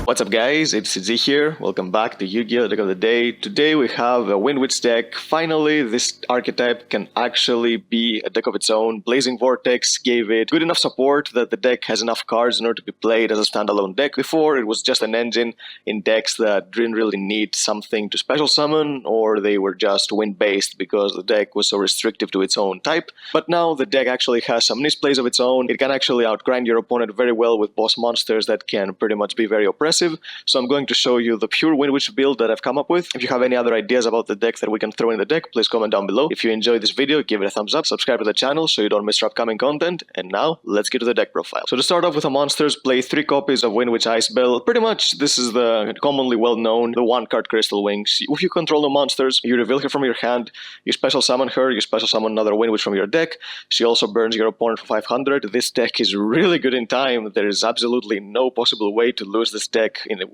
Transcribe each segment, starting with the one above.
What's up guys, it's Z here, welcome back to Yugioh Deck of the Day. Today we have a Windwitch deck. Finally, this archetype can actually be a deck of its own. Blazing Vortex gave it good enough support that the deck has enough cards in order to be played as a standalone deck. Before, it was just an engine in decks that didn't really need something to special summon, or they were just wind based because the deck was so restrictive to its own type. But now the deck actually has some nice plays of its own. It can actually outgrind your opponent very well with boss monsters that can pretty much be very oppressive. So I'm going to show you the pure Windwitch build that I've come up with. If you have any other ideas about the deck that we can throw in the deck, please comment down below. If you enjoyed this video, give it a thumbs up, subscribe to the channel so you don't miss our upcoming content. And now, let's get to the deck profile. So to start off with the monsters, play 3 copies of Windwitch Icebell. Pretty much, this is the commonly well-known, the 1-card Crystal Wings. If you control the monsters, you reveal her from your hand, you special summon her, you special summon another Windwitch from your deck. She also burns your opponent for 500. This deck is really good in time. There is absolutely no possible way to lose this deck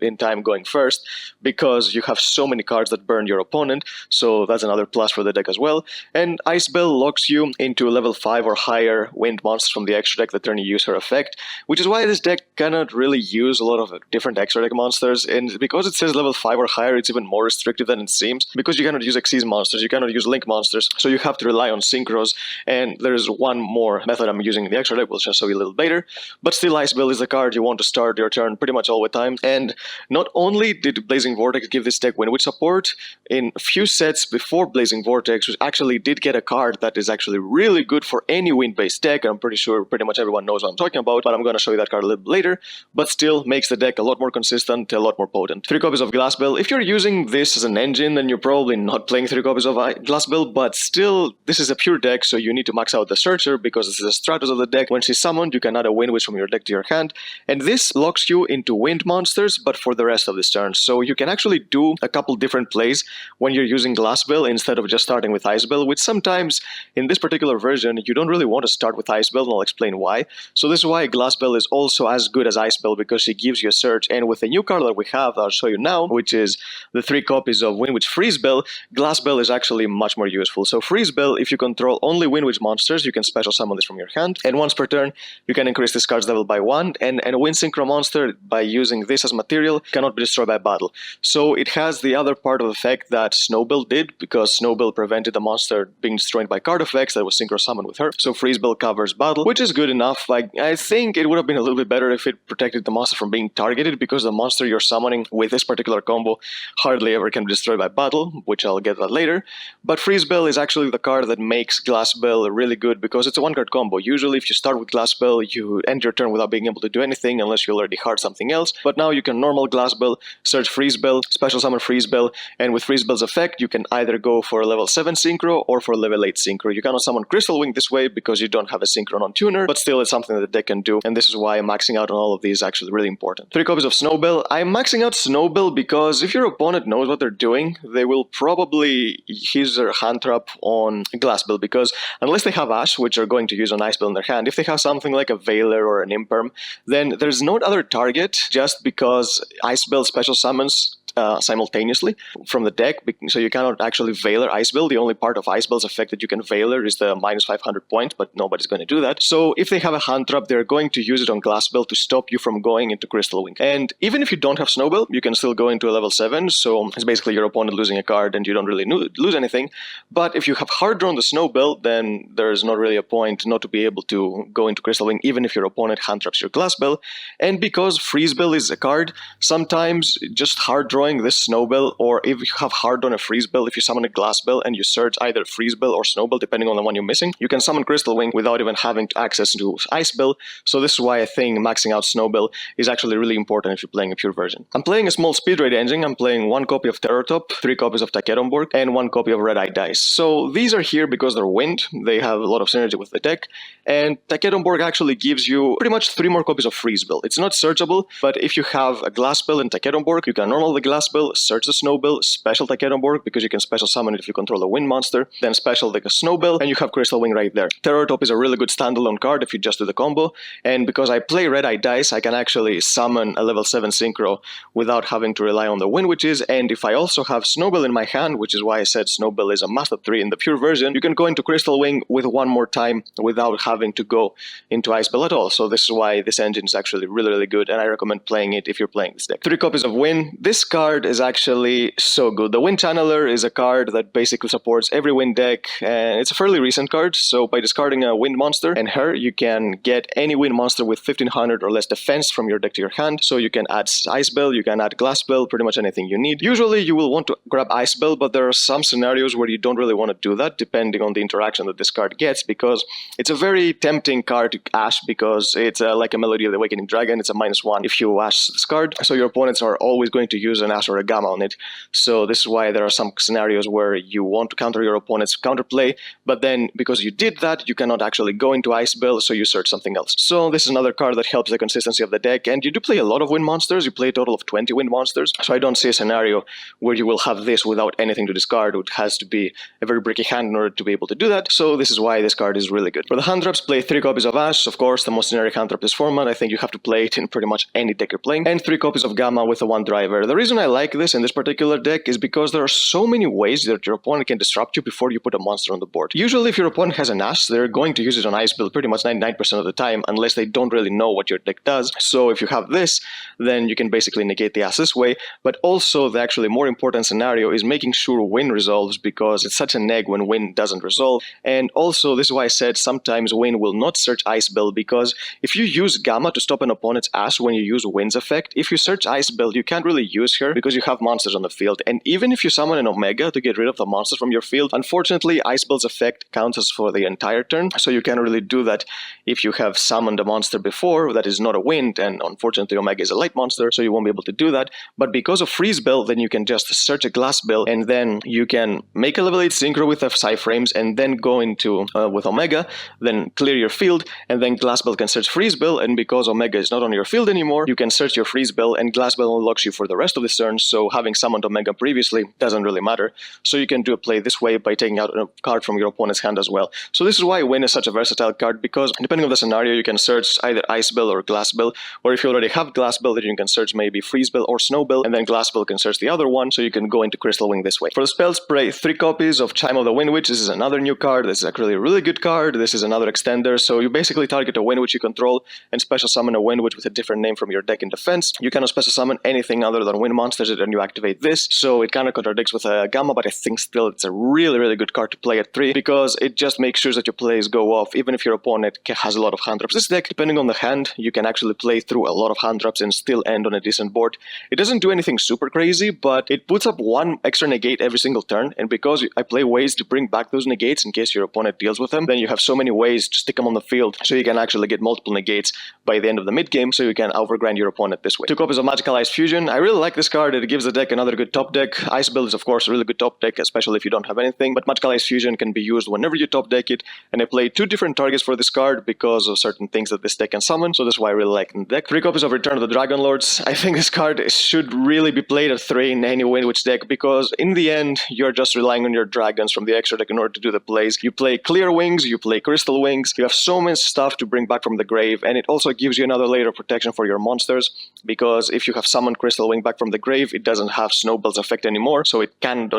in time going first, because you have so many cards that burn your opponent, so that's another plus for the deck as well. And Icebell locks you into level 5 or higher wind monsters from the extra deck the turn you use her effect, which is why this deck cannot really use a lot of different extra deck monsters, and because it says level 5 or higher, it's even more restrictive than it seems, because you cannot use Xyz monsters, you cannot use Link monsters, so you have to rely on Synchros, and there's one more method I'm using in the extra deck, we'll just show you a little later, but still Icebell is the card you want to start your turn pretty much all the time. And not only did Blazing Vortex give this deck Windwitch support, in a few sets before Blazing Vortex, which actually did get a card that is actually really good for any wind-based deck. I'm pretty sure pretty much everyone knows what I'm talking about, but I'm going to show you that card a little bit later, but still makes the deck a lot more consistent, a lot more potent. 3 copies of Glassbell. If you're using this as an engine, then you're probably not playing 3 copies of Glassbell, but still, this is a pure deck, so you need to max out the Searcher, because this is the Stratos of the deck. When she's summoned, you can add a Windwitch from your deck to your hand, and this locks you into wind monsters, but for the rest of this turn. So you can actually do a couple different plays when you're using Glassbell instead of just starting with Icebell, which sometimes in this particular version you don't really want to start with Icebell, and I'll explain why. So this is why Glassbell is also as good as Icebell, because she gives you a search, and with the new card that we have, I'll show you now, which is the 3 copies of Windwitch Freezebell, Glassbell is actually much more useful. So Freezebell, if you control only Windwitch monsters, you can special summon this from your hand, and once per turn you can increase this card's level by 1, and a Wind Synchro monster, by using this as material, cannot be destroyed by battle. So it has the other part of effect that Snowbell did, because Snowbell prevented the monster being destroyed by card effects that was synchro summoned with her. So Freezebell covers battle, which is good enough. I think it would have been a little bit better if it protected the monster from being targeted, because the monster you're summoning with this particular combo hardly ever can be destroyed by battle, which I'll get that later. But Freezebell is actually the card that makes Glassbell really good, because it's a 1-card combo. Usually if you start with Glassbell, you end your turn without being able to do anything unless you already hard something else. But now you can normal Glassbell, search Freezebell, special summon Freezebell, and with Freezebell's effect you can either go for a level 7 synchro or for a level 8 synchro. You cannot summon Crystal Wing this way because you don't have a synchro on tuner, but still it's something that the deck can do, and this is why maxing out on all of these is actually really important. 3 copies of Snowbell. I'm maxing out Snowbell because if your opponent knows what they're doing, they will probably use their hand trap on Glassbell, because unless they have Ash, which are going to use an Icebell in their hand, if they have something like a Veiler or an Imperm, then there's no other target, just because Icebell special summons simultaneously from the deck, so you cannot actually Veiler Icebell. The only part of Icebell's effect that you can Veiler is the minus 500 points, but nobody's going to do that. So if they have a hand trap, they're going to use it on Glassbell to stop you from going into Crystal Wing. And even if you don't have Snowbell, you can still go into a level 7, so it's basically your opponent losing a card and you don't really lose anything. But if you have hard drawn the Snowbell, then there's not really a point not to be able to go into Crystal Wing, even if your opponent hand traps your Glassbell. And because Freezebell is a card, sometimes just hard drawing this Snowbell, or if you have hard on a Freezebell, if you summon a Glassbell and you search either Freezebell or Snowbell, depending on the one you're missing, you can summon Crystal Wing without even having access to Icebell. So this is why I think maxing out Snowbell is actually really important if you're playing a pure version. I'm playing a small Speedroid engine. I'm playing 1 copy of Terrortop, 3 copies of Takedonborg, and 1 copy of Red Eye Dice. So these are here because they're wind, they have a lot of synergy with the deck, and Takedonborg actually gives you pretty much 3 more copies of Freezebell. It's not searchable, but if you have a Glassbell and Takedonborg, you can normal the Glass Bill, search the Snow Bill, special Takedo Borg because you can special summon it if you control a wind monster, then special the Snow Bill, and you have Crystal Wing right there. Terror Top is a really good standalone card if you just do the combo, and because I play Red Eye Dice, I can actually summon a level 7 Synchro without having to rely on the Windwitches, and if I also have Snow Bill in my hand, which is why I said Snow Bill is a must at 3 in the pure version, you can go into Crystal Wing with one more time without having to go into Ice Bill at all. So this is why this engine is actually really good, and I recommend playing it if you're playing this deck. 3 copies of Wind. This card is actually so good. The Wind Channeler is a card that basically supports every Wind deck, and it's a fairly recent card, so by discarding a Wind monster and her, you can get any Wind monster with 1500 or less defense from your deck to your hand. So you can add Ice Bill, you can add Glass Bill, pretty much anything you need. Usually you will want to grab Ice Bill, but there are some scenarios where you don't really want to do that, depending on the interaction that this card gets, because it's a very tempting card to Ash, because it's like a Melody of the Awakening Dragon. It's a -1 if you Ash this card, so your opponents are always going to use an Ash or a Gamma on it. So this is why there are some scenarios where you want to counter your opponent's counterplay, but then because you did that, you cannot actually go into Ice Bill, so you search something else. So this is another card that helps the consistency of the deck, and you do play a lot of Wind monsters. You play a total of 20 Wind monsters, so I don't see a scenario where you will have this without anything to discard. It has to be a very bricky hand in order to be able to do that, so this is why this card is really good. For the hand drops, play 3 copies of Ash, of course, the most generic hand drop this format. I think you have to play it in pretty much any deck you're playing, and 3 copies of Gamma with a 1 driver. The reason I like this in this particular deck is because there are so many ways that your opponent can disrupt you before you put a monster on the board. Usually if your opponent has an Ash, they're going to use it on Ice Bill pretty much 99% of the time, unless they don't really know what your deck does. So if you have this, then you can basically negate the Ash this way, but also the actually more important scenario is making sure Wind resolves, because it's such an egg when Wind doesn't resolve. And also, this is why I said sometimes Wind will not search Ice Bill, because if you use Gamma to stop an opponent's Ash when you use Wind's effect, if you search Ice Bill, you can't really use her because you have monsters on the field. And even if you summon an Omega to get rid of the monsters from your field, unfortunately, Ice Bill's effect counts as for the entire turn, so you can't really do that if you have summoned a monster before that is not a Wind, and unfortunately Omega is a light monster, so you won't be able to do that. But because of Freeze Bill, then you can just search a Glass Bill, and then you can make a level 8 Synchro with the Psy Frames, and then go into with Omega, then clear your field, and then Glass Bill can search Freeze Bill, and because Omega is not on your field anymore, you can search your Freeze Bill, and Glass Bill unlocks you for the rest of this turn, so having summoned Omega previously doesn't really matter. So you can do a play this way by taking out a card from your opponent's hand as well. So this is why Wind is such a versatile card, because depending on the scenario, you can search either Ice Bill or Glass Bill, or if you already have Glass Bill, then you can search maybe Freeze Bill or Snow Bill, and then Glass Bill can search the other one, so you can go into Crystal Wing this way. For the spells, play 3 copies of Chime of the Windwitch. This is another new card. This is actually a really good card. This is another extender, so you basically target a Windwitch you control and special summon a Windwitch with a different name from your deck in defense. You cannot special summon anything other than Wind monsters and you activate this, so it kind of contradicts with a Gamma, but I think still it's a really good card to play at 3, because it just makes sure that your plays go off even if your opponent has a lot of hand drops. This deck, depending on the hand, you can actually play through a lot of hand drops and still end on a decent board. It doesn't do anything super crazy, but it puts up 1 extra negate every single turn, and because I play ways to bring back those negates in case your opponent deals with them, then you have so many ways to stick them on the field, so you can actually get multiple negates by the end of the mid game, so you can overgrind your opponent this way. 2 copies of Magical Ice Fusion. I really like this card. It gives the deck another good top deck. Ice Build is of course a really good top deck, especially if you don't have anything, but Magical Ice Fusion can be used whenever you top deck it, and I play 2 different targets for this card because of certain things that this deck can summon, so that's why I really like the deck. 3 copies of Return of the Dragon Lords. I think this card should really be played at 3 in any Windwitch deck, because in the end, you're just relying on your dragons from the extra deck in order to do the plays. You play Clear Wings, you play Crystal Wings, you have so much stuff to bring back from the grave, and it also gives you another layer of protection for your monsters, because if you have summoned Crystal Wing back from the grave, it doesn't have Snowball's effect anymore, so it can't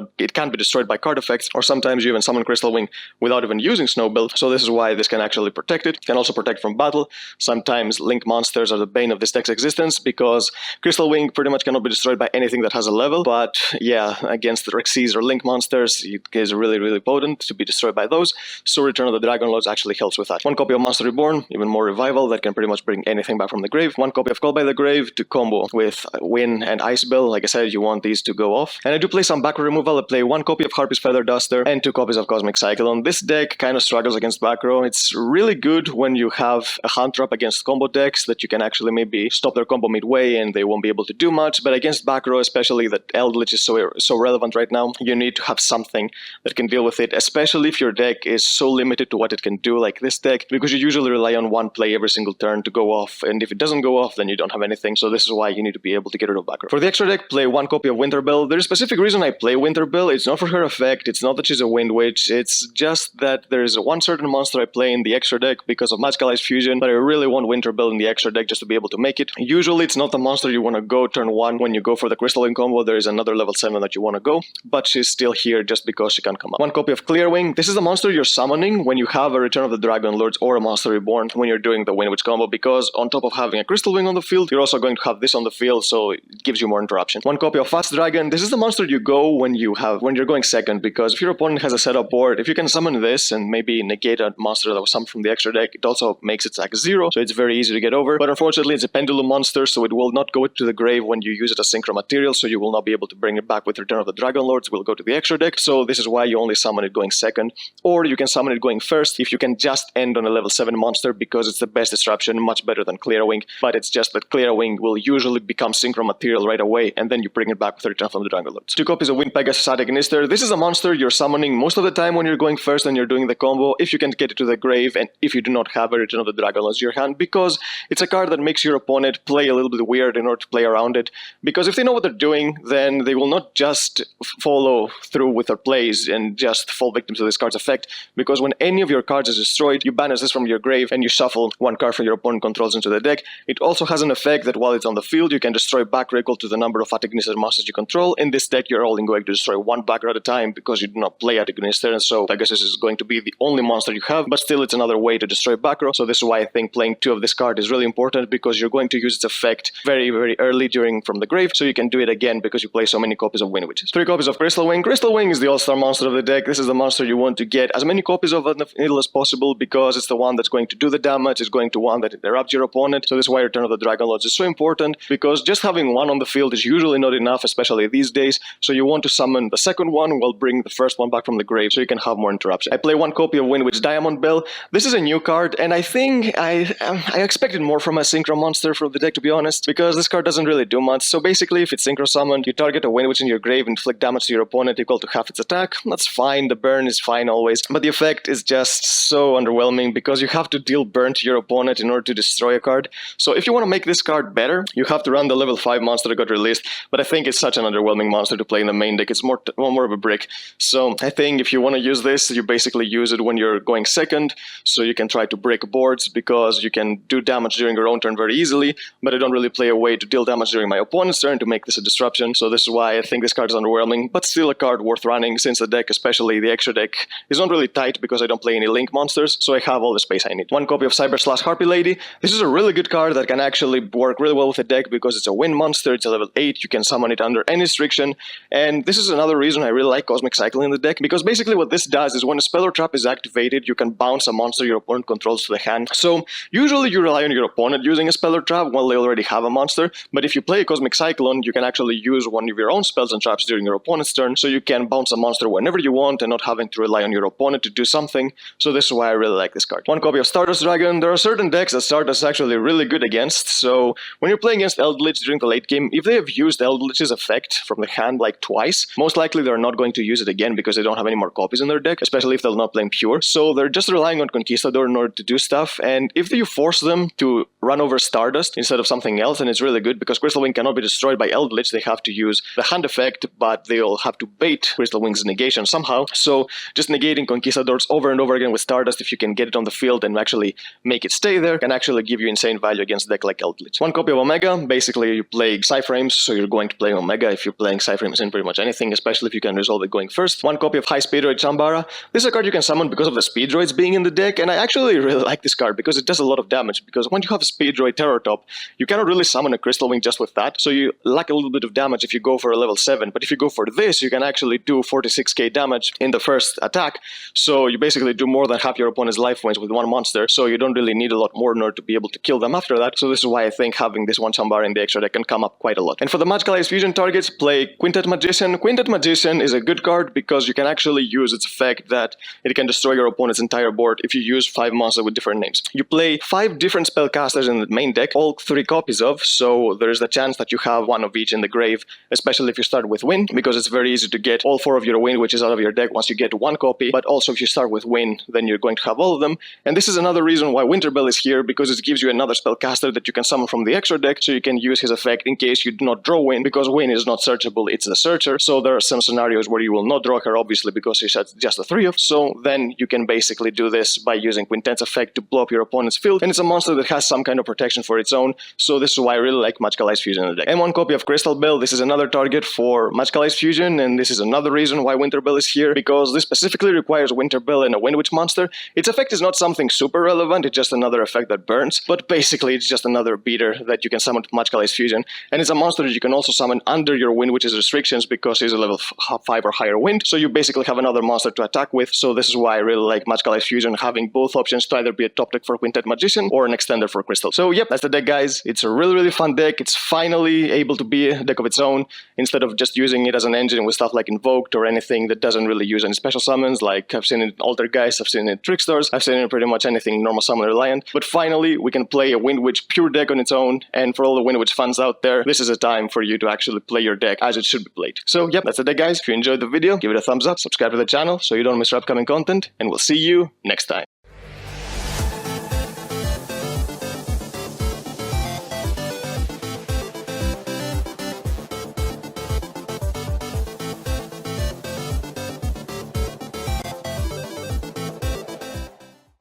be destroyed by card effects, or sometimes you even summon Crystal Wing without even using Snowball, so this is why this can actually protect it. It can also protect from battle. Sometimes Link monsters are the bane of this deck's existence, because Crystal Wing pretty much cannot be destroyed by anything that has a level, but yeah, against the Rexys or Link monsters, it is really potent to be destroyed by those, so Return of the Dragon Lords actually helps with that. 1 copy of Monster Reborn, even more revival, that can pretty much bring anything back from the grave. 1 copy of Call by the Grave to combo with Wind and Ice Bill. Like I said, you want these to go off. And I do play some back row removal. I play 1 copy of Harpy's Feather Duster and 2 copies of Cosmic Cyclone. This deck kind of struggles against back row. It's really good when you have a hand trap against combo decks that you can actually maybe stop their combo midway and they won't be able to do much, but against back row, especially that Eldritch is so relevant right now, you need to have something that can deal with it, especially if your deck is so limited to what it can do, like this deck, because you usually rely on 1 play every single turn to go off, and if it doesn't go off, then you don't have anything, so this is why you need to be able to get rid of back row. For the extra extra deck, play one copy of Winterbell. There's a specific reason I play Winterbell. It's not for her effect, it's not that she's a Windwitch, it's just that there's one certain monster I play in the extra deck because of Magical Ice Fusion, but I really want Winterbell in the extra deck just to be able to make it. Usually it's not the monster you want to go turn 1 when you go for the Crystal Wing combo, there is another level 7 that you want to go, but she's still here just because she can come up. One copy of Clearwing. This is the monster you're summoning when you have a Return of the Dragon Lords or a Monster Reborn when you're doing the Windwitch combo, because on top of having a Crystal Wing on the field, you're also going to have this on the field, so it gives you more interruption. One copy of Fast Dragon. This is the monster you go when you're going second, because if your opponent has a setup board, if you can summon this and maybe negate a monster that was summoned from the extra deck, it also makes its attack 0, so it's very easy to get over. But unfortunately, it's a pendulum monster, so it will not go to the grave when you use it as synchro material, so you will not be able to bring it back with Return of the Dragon Lords. It will go to the extra deck, so this is why you only summon it going second, or you can summon it going first if you can just end on a level 7 monster, because it's the best disruption, much better than Clearwing, but it's just that Clearwing will usually become synchro material right away, and then you bring it back with Return from the Dragon Lords. 2 copies of Wind Pegasus Antagonistor. This is a monster you're summoning most of the time when you're going first and you're doing the combo, if you can get it to the grave, and if you do not have a Return of the Dragon Lords in your hand, because it's a card that makes your opponent play a little bit weird in order to play around it, because if they know what they're doing, then they will not just follow through with their plays and just fall victim to this card's effect, because when any of your cards is destroyed, you banish this from your grave and you shuffle one card from your opponent controls into the deck. It also has an effect that while it's on the field, you can destroy backer equal to the number of Antagonistor monsters you control. In this deck, you're only going to destroy one backer at a time because you do not play Antagonistor, and so I guess this is going to be the only monster you have, but still it's another way to destroy backer. So this is why I think playing 2 of this card is really important, because you're going to use its effect very, very early from the grave, so you can do it again because you play so many copies of Windwitches. 3 copies of Crystal Wing. Crystal Wing is the all-star monster of the deck. This is the monster you want to get as many copies of as possible, because it's the one that's going to do the damage, it's going to one that interrupts your opponent. So this is why Return of the Dragon Lords is so important, because just having one on the field is usually not enough, especially these days. So you want to summon the second one while bring the first one back from the grave, so you can have more interruption. I play 1 copy of Windwitch Diamond Bell. This is a new card, and I think I expected more from a synchro monster from the deck, to be honest, because this card doesn't really do much. So basically, if it's synchro summoned, you target a Windwitch in your grave and inflict damage to your opponent equal to half its attack. That's fine, the burn is fine always, but the effect is just so underwhelming, because you have to deal burn to your opponent in order to destroy a card. So if you want to make this card better, you have to run the level 5 monster that got released, but I think it's such an underwhelming monster to play in the main deck. It's more of a brick. So I think if you want to use this, you basically use it when you're going second, so you can try to break boards, because you can do damage during your own turn very easily, but I don't really play a way to deal damage during my opponent's turn to make this a disruption. So this is why I think this card is underwhelming, but still a card worth running, since the deck, especially the extra deck, is not really tight because I don't play any link monsters, so I have all the space I need. 1 copy of Cyber/Harpy Lady. This is a really good card that can actually work really well with the deck, because it's a wind monster, it's a level 8, you can summon it under any restriction, and this is another reason I really like Cosmic Cycle in the deck, because basically what this does is when a spell or trap is activated, you can bounce a monster your opponent controls to the hand. So usually you rely on your opponent using a spell or trap while they already have a monster, but if you play a Cosmic Cyclone, you can actually use one of your own spells and traps during your opponent's turn, so you can bounce a monster whenever you want and not having to rely on your opponent to do something. So this is why I really like this card. 1 copy of Stardust Dragon. There are certain decks that Stardust is actually really good against, so when you're playing against Eldritch during the late game, if they have used Eldritch's effect from the hand like twice, most likely they're not going to use it again because they don't have any more copies in their deck, especially if they're not playing pure. So they're just relying on Conquistador in order to do stuff, and if you force them to run over Stardust instead of something else, then it's really good, because Crystal Wing cannot be destroyed by Eldritch. They have to use the hand effect, but they'll have to bait Crystal Wing's negation somehow. So just negating Conquistadors over and over again with Stardust, if you can get it on the field and actually make it stay there, can actually give you insane value against a deck like Eldritch. 1 copy of Omega. Basically, you play Psyframes, so you're going to play Omega if you're playing Psyframes in pretty much anything, especially if you can resolve it going first. 1 copy of High Speedroid Chambara. This is a card you can summon because of the Speedroids being in the deck, and I actually really like this card because it does a lot of damage, because when you have a Speedroid Terror Top, you cannot really summon a Crystal Wing just with that, so you lack a little bit of damage if you go for a level 7, but if you go for this, you can actually do 46k damage in the first attack, so you basically do more than half your opponent's life points with one monster, so you don't really need a lot more in order to be able to kill them after that. So this is why I think having this one Chambara in the extra deck can come up quite a lot. And for the Magical Ice Fusion targets, play Quintet Magician. Quintet Magician is a good card because you can actually use its effect that it can destroy your opponent's entire board if you use 5 monsters with different names. You play 5 different spellcasters in the main deck, all 3 copies of, so there is the chance that you have one of each in the grave, especially if you start with Wind, because it's very easy to get all 4 of your Wind Witches out of your deck once you get 1 copy, but also if you start with Wind, then you're going to have all of them. And this is another reason why Winterbell is here, because it gives you another spellcaster that you can summon from the extra deck, so you can use his effect in case you do not draw Win, because Win is not searchable, it's the searcher. So there are some scenarios where you will not draw her, obviously, because she's at just a 3 of. So then you can basically do this by using Quintette's effect to blow up your opponent's field, and it's a monster that has some kind of protection for its own. So this is why I really like Magical Ice Fusion in the deck. And one copy of Crystal Bell, this is another target for Magical Ice Fusion, and this is another reason why Winter Bell is here, because this specifically requires Winter Bell and a Windwitch monster. Its effect is not something super relevant, it's just another effect that burns, but basically it's just another beater that you can summon to Magical Ice Fusion, and it's a monster that you can also summon under your Windwitch's restrictions because he's a level 5 or higher wind, so you basically have another monster to attack with. So this is why I really like Magical Ice Fusion, having both options to either be a top deck for Quintette Magician or an extender for Crystal. So yep, that's the deck, guys. It's a really fun deck. It's finally able to be a deck of its own, instead of just using it as an engine with stuff like Invoked or anything that doesn't really use any special summons. Like I've seen it in Altergeist, I've seen it in Trickstars, I've seen it in pretty much anything normal summon reliant. But finally, we can play a Windwitch pure deck on its own, and for all the Windwitch fans out there, this is a time for you to actually play your deck as it should be played. So yep, that's the deck, guys. If you enjoyed the video, give it a thumbs up, subscribe to the channel so you don't miss our upcoming content, and we'll see you next time.